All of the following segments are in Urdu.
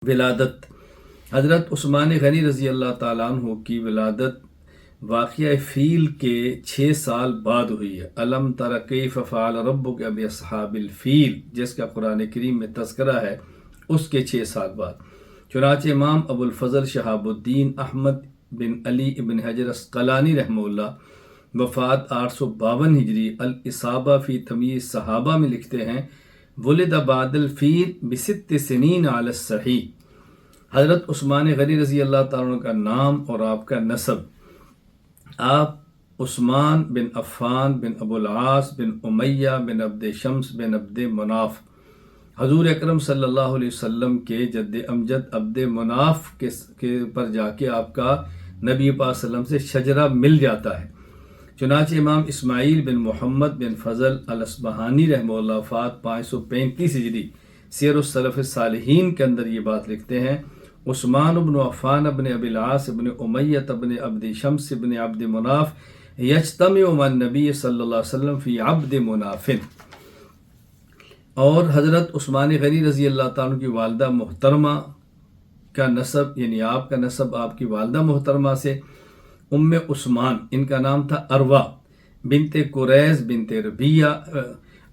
ولادت حضرت عثمان غنی رضی اللہ تعالیٰ عنہ کی ولادت واقعہ فیل کے 6 سال بعد ہوئی ہے۔ الم تر کیف فعل ربک باصحاب الفیل جس کا قرآن کریم میں تذکرہ ہے، اس کے 6 سال بعد چنانچہ امام ابو الفضل شہاب الدین احمد بن علی ابن حجر عسقلانی رحمہ اللہ وفات 852 ہجری الاصابہ فی تمییز صحابہ میں لکھتے ہیں، ولد بعد الفیل ب6 سنین علی الصحیح۔ حضرت عثمان غنی رضی اللہ تعالیٰ عنہ کا نام اور آپ کا نسب، آپ عثمان بن عفان بن ابو العاص بن امیہ بن عبد شمس بن عبد مناف، حضور اکرم صلی اللہ علیہ وسلم کے جد امجد عبد مناف کے پر جا کے آپ کا نبی پاک صلی اللہ علیہ وسلم سے شجرہ مل جاتا ہے۔ چنانچہ امام اسماعیل بن محمد بن فضل الاصبہانی رحمہ اللہ وفات 535 ہجری سیر السلف الصالحین کے اندر یہ بات لکھتے ہیں، عثمان بن عفان بن ابی العاص بن امیہ بن عبد شمس بن عبد مناف یجتمع مع النبی صلی اللہ علیہ وسلم فی عبد مناف۔ اور حضرت عثمان غنی رضی اللہ تعالیٰ کی والدہ محترمہ کا نسب، یعنی آپ کا نسب آپ کی والدہ محترمہ سے ام عثمان، ان کا نام تھا اروا بنت قریظ بنت ربیہ،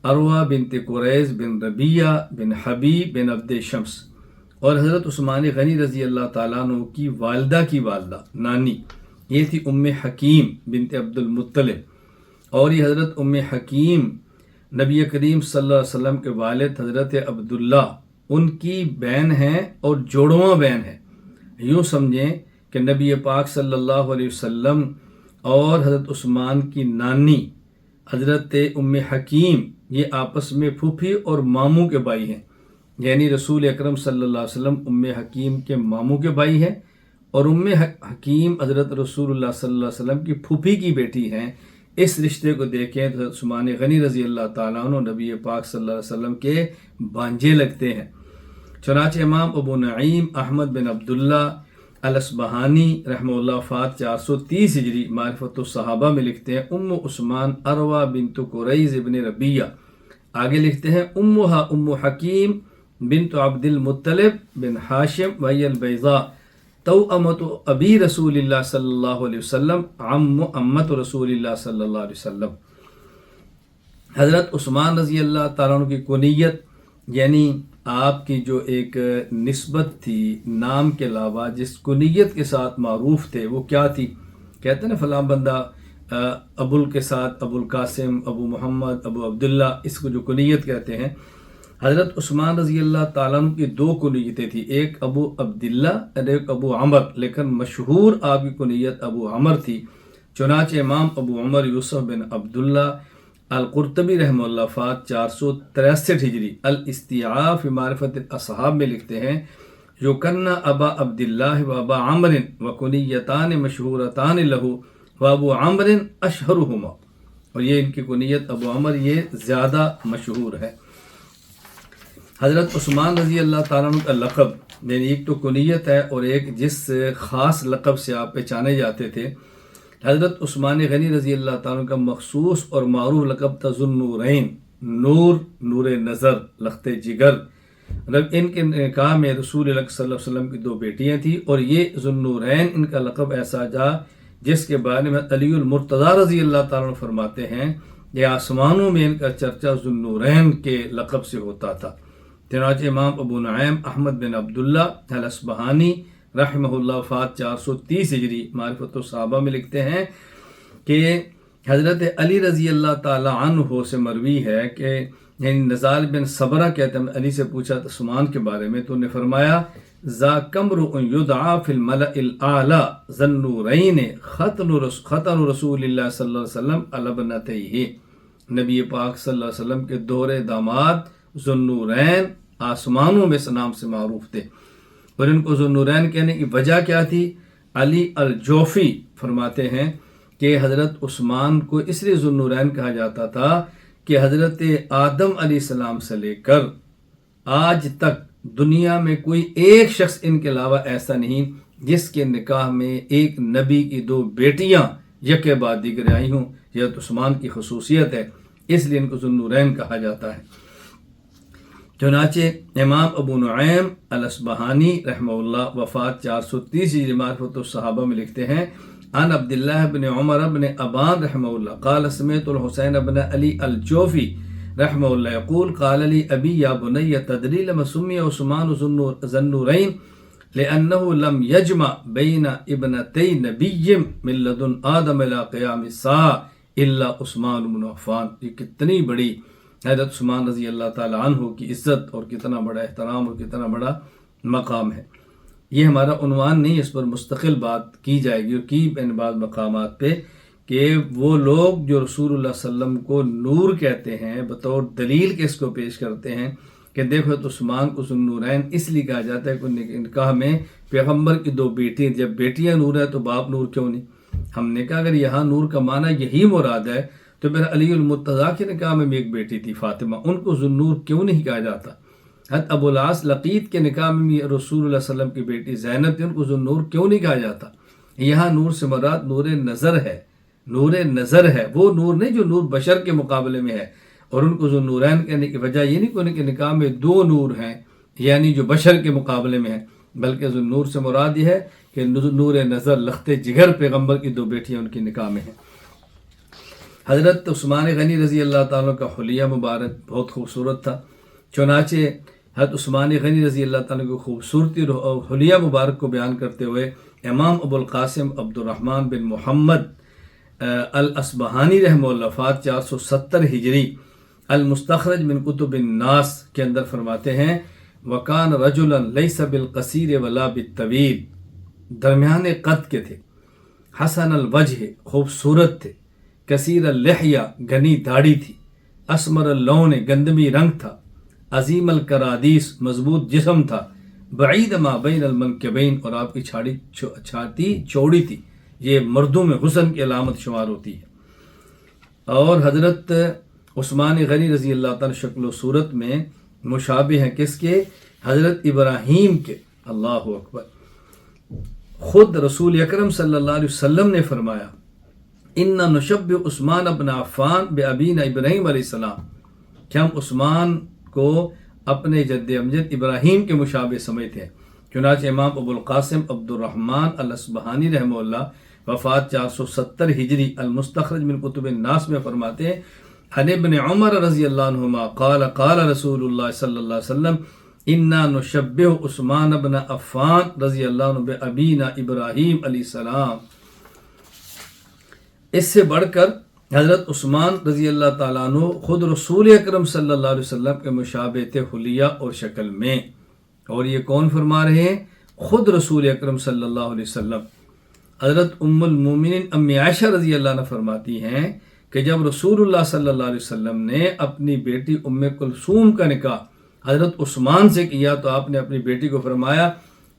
اروا بنت قریظ بن ربیہ بن حبیب بن عبد شمس۔ اور حضرت عثمان غنی رضی اللہ تعالیٰ عنہ کی والدہ نانی یہ تھی ام حکیم بنت عبد المطلب، اور یہ حضرت ام حکیم نبی کریم صلی اللہ علیہ وسلم کے والد حضرت عبداللہ ان کی بہن ہیں اور جوڑواں بہن ہے۔ یوں سمجھیں کہ نبی پاک صلی اللہ علیہ وسلم اور حضرت عثمان کی نانی حضرت ام حکیم یہ آپس میں پھوپھی اور ماموں کے بھائی ہیں، یعنی رسول اکرم صلی اللہ علیہ وسلم ام حکیم کے ماموں کے بھائی ہیں، اور ام حکیم حضرت رسول اللہ صلی اللہ علیہ وسلم کی پھوپھی کی بیٹی ہیں۔ اس رشتے کو دیکھیں تو حضرت عثمان غنی رضی اللہ تعالیٰ عنہ نبی پاک صلی اللہ علیہ وسلم کے بانجے لگتے ہیں۔ چنانچہ امام ابو نعیم احمد بن عبداللہ الاصبہانی رحمہ اللہ وفات 430 ہجری معرفت الصحابہ میں لکھتے ہیں، ام عثمان اروا بنت قریظ ابن ربیہ، آگے لکھتے ہیں امہا ام حکیم بنت عبد المطلب بن ہاشم وہی البیضاء توأمۃ ابی رسول اللہ صلی اللہ علیہ وسلم امت رسول اللہ صلی اللہ علیہ وسلم۔ حضرت عثمان رضی اللہ تعالیٰ عنہ کی کنیت، یعنی آپ کی جو ایک نسبت تھی نام کے علاوہ جس کنیت کے ساتھ معروف تھے وہ کیا تھی؟ کہتے ہیں نا فلاں بندہ ابو کے ساتھ ابو القاسم، ابو محمد، ابو عبداللہ، اس کو جو کنیت کہتے ہیں۔ حضرت عثمان رضی اللہ تعالیٰ عنہ کی 2 کنیتیں تھیں، ایک ابو عبداللہ اور ایک ابو عمر، لیکن مشہور آپ کی کنیت ابو عمر تھی۔ چنانچہ امام ابو عمر یوسف بن عبداللہ القرطبی رحمہ اللہ وفات 463 ہجری الاستیعاب فی معرفت الاصحاب میں لکھتے ہیں، یکن ابا عبداللہ و ابا عمر و کنیتان مشہورتان لہو و ابو عمر اشہرہما، اور یہ ان کی کنیت ابو عمر یہ زیادہ مشہور ہے۔ حضرت عثمان رضی اللہ تعالیٰ عنہ کا لقب، یعنی ایک تو کنیت ہے اور ایک جس خاص لقب سے آپ پہچانے جاتے تھے، حضرت عثمان غنی رضی اللہ تعالیٰ عنہ کا مخصوص اور معروف لقب تھا ذوالنورین، نور نظر لخت جگر۔ ان کے نکاح میں رسول اللہ صلی اللہ علیہ وسلم کی 2 بیٹیاں تھیں، اور یہ ذوالنورین ان کا لقب ایسا جا جس کے بارے میں علی المرتضیٰ رضی اللہ تعالیٰ عنہ فرماتے ہیں کہ آسمانوں میں ان کا چرچا ذوالنورین کے لقب سے ہوتا تھا۔ چنانچہ امام ابو نعیم احمد بن عبداللہ الاصبہانی رحمہ اللہ وفات 430 ہجری معرفت الصحابہ میں لکھتے ہیں کہ حضرت علی رضی اللہ تعالی عنہ سے مروی ہے کہ یعنی نزال بن صبرہ کہتے ہیں، علی سے پوچھا تھا عثمان کے بارے میں تو انہوں نے فرمایا، ذا کمر یدعا فی الملأ الاعلی ذوالنورین ختن رسول اللہ صلی اللہ علیہ وسلم علی ابنتیہ، نبی پاک صلی اللہ علیہ وسلم کے دوہرے داماد ذوالنورین آسمانوں میں اس نام سے معروف تھے۔ اور ان کو ذوالنورین کہنے کی وجہ کیا تھی؟ علی الجوفی فرماتے ہیں کہ حضرت عثمان کو اس لیے ذوالنورین کہا جاتا تھا کہ حضرت آدم علیہ السلام سے لے کر آج تک دنیا میں کوئی ایک شخص ان کے علاوہ ایسا نہیں جس کے نکاح میں ایک نبی کی 2 بیٹیاں یکے بعد دیگر آئی ہوں۔ یہ عثمان کی خصوصیت ہے، اس لیے ان کو ذوالنورین کہا جاتا ہے۔ چنانچہ امام ابو نعیم الاصبہانی رحمہ اللہ وفات 430 ہجری معرفت الصحابہ میں لکھتے ہیں عن عبداللہ بن عمر بن ابان رحمہ اللہ قال سمعت الحسین بن علی الجوفی رحمہ اللہ یقول قال لی ابی یا بنی تدری لما سمی عثمان ذو النورین لأنه لم يجمع بين ابنتي نبي من لدن آدم إلى قيام الساعة إلا عثمان بن عفان. یہ کتنی بڑی حضرت عثمان رضی اللہ تعالی عنہ کی عزت اور کتنا بڑا احترام اور کتنا بڑا مقام ہے. یہ ہمارا عنوان نہیں، اس پر مستقل بات کی جائے گی اور کی ان بعض مقامات پہ کہ وہ لوگ جو رسول اللہ صلی اللہ علیہ وسلم کو نور کہتے ہیں بطور دلیل کے اس کو پیش کرتے ہیں کہ دیکھو تو عثمان کو ذو النورین اس لیے کہا جاتا ہے کہ نکاح میں پیغمبر کی 2 بیٹی، جب بیٹیاں نور ہے تو باپ نور کیوں نہیں؟ ہم نے کہا اگر یہاں نور کا معنی یہی مراد ہے تو پھر علی المرتضیٰ کے نکاح میں بھی ایک بیٹی تھی فاطمہ، ان کو ذو النور کیوں نہیں کہا جاتا؟ حضرت ابو العاص لقیط کے نکاح میں بھی رسول اللہ صلی اللہ علیہ وسلم کی بیٹی زینب تھی، ان کو ذو النور کیوں نہیں کہا جاتا؟ یہاں نور سے مراد نور نظر ہے، نور نظر ہے، وہ نور نہیں جو نور بشر کے مقابلے میں ہے. اور ان کو ذو النورین کہنے کی وجہ یہ نہیں کہ ان کے نکاح میں 2 نور ہیں یعنی جو بشر کے مقابلے میں ہیں، بلکہ ذو النور سے مراد یہ ہے کہ نور نظر لخت جگر پیغمبر کی 2 بیٹیاں ان کی نکاح میں ہیں. حضرت عثمان غنی رضی اللہ تعالیٰ کا حلیہ مبارک بہت خوبصورت تھا. چنانچہ حضرت عثمان غنی رضی اللہ تعالیٰ کی خوبصورتی اور حلیہ مبارک کو بیان کرتے ہوئے امام ابو القاسم عبد الرحمن بن محمد الاصبہانی رحمہ اللہ وفات 470 ہجری المستخرج من کتب الناس کے اندر فرماتے ہیں وکان رجلا لیس بالقصیر ولا بالطویل، درمیان قد کے تھے، حسن الوجہ خوبصورت تھے، کثیر اللحیہ گھنی داڑھی تھی، اسمر اللون گندمی رنگ تھا، عظیم الکرادیس مضبوط جسم تھا، بعید ما بین المنکبین اور آپ کی چھاتی چوڑی تھی. یہ مردوں میں حسن کی علامت شمار ہوتی ہے. اور حضرت عثمان غنی رضی اللہ تعالی شکل و صورت میں مشابہ ہیں کس کے؟ حضرت ابراہیم کے. اللہ اکبر. خود رسول اکرم صلی اللہ علیہ وسلم نے فرمایا ان نشبہ عثمان ابن عفان بابینا ابراہیم علیہ السلام، کہ ہم عثمان کو اپنے جد امجد ابراہیم کے مشابہ سمجھتے ہیں. چنانچہ امام ابو القاسم عبد الرحمن الاصبہانی رحمہ اللہ وفات 470 ہجری المستخرج من کتب الناس میں فرماتے ہیں عن ابن عمر رضی اللہ عنہما قال قال رسول اللہ صلی اللہ علیہ وسلم انا نشبہ عثمان بن عفان رضی اللہ عنہ بابینا ابراہیم علیہ السلام. اس سے بڑھ کر حضرت عثمان رضی اللہ تعالیٰ عنہ خود رسول اکرم صلی اللہ علیہ وسلم کے مشابہ تھے حلیہ اور شکل میں. اور یہ کون فرما رہے ہیں؟ خود رسول اکرم صلی اللہ علیہ وسلم. حضرت ام المومنین امی عائشہ رضی اللہ عنہ فرماتی ہیں کہ جب رسول اللہ صلی اللہ علیہ وسلم نے اپنی بیٹی ام کلثوم کا نکاح حضرت عثمان سے کیا تو آپ نے اپنی بیٹی کو فرمایا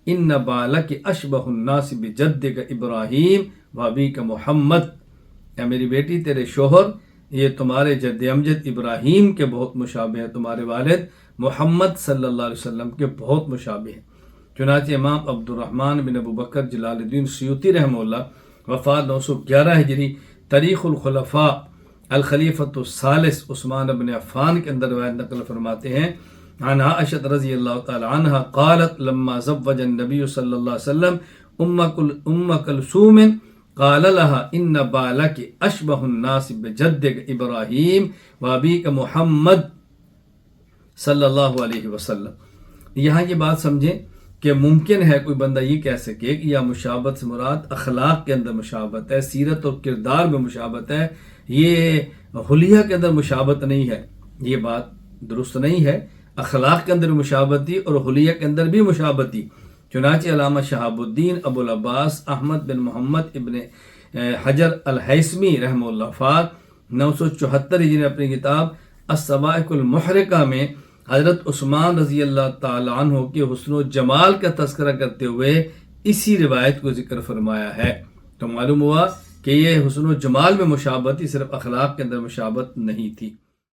ان بالک اشبہ الناس بجدک ابراہیم وابیک محمد، یا میری بیٹی تیرے شوہر یہ تمہارے جد امجد ابراہیم کے بہت مشابہ ہیں، تمہارے والد محمد صلی اللہ علیہ وسلم کے بہت مشابہ ہیں. چنانچہ امام عبد الرحمن بن ابو بکر جلال الدین سیوطی رحمہ اللہ وفات 911 ہجری تاریخ الخلفاء الخلیفۃ الثالث عثمان بن عفان کے اندر روایت نقل فرماتے ہیں عن عائشہ رضی اللہ تعالی عنہا قالت لما زوج النبی صلی اللہ علیہ وسلم ام کلثوم قال لها ان بالک اشبہ الناس بجدک ابراہیم وابیک محمد صلی اللہ علیہ وسلم. یہاں یہ بات سمجھیں کہ ممکن ہے کوئی بندہ یہ کہہ سکے کہ یا مشابہت سے مراد اخلاق کے اندر مشابہت ہے، سیرت اور کردار میں مشابہت ہے، یہ حلیہ کے اندر مشابہت نہیں ہے. یہ بات درست نہیں ہے. اخلاق کے اندر مشابہت تھی اور حلیہ کے اندر بھی مشابہت تھی. چنانچہ علامہ شہاب الدین ابو العباس احمد بن محمد ابن حجر الہیثمی رحمہ اللہ فات 974 ہجری اپنی کتاب الصواعق المحرقہ میں حضرت عثمان رضی اللہ تعالی عنہ کے حسن و جمال کا تذکرہ کرتے ہوئے اسی روایت کو ذکر فرمایا ہے. تو معلوم ہوا کہ یہ حسن و جمال میں مشابہت صرف اخلاق کے اندر مشابہت نہیں تھی.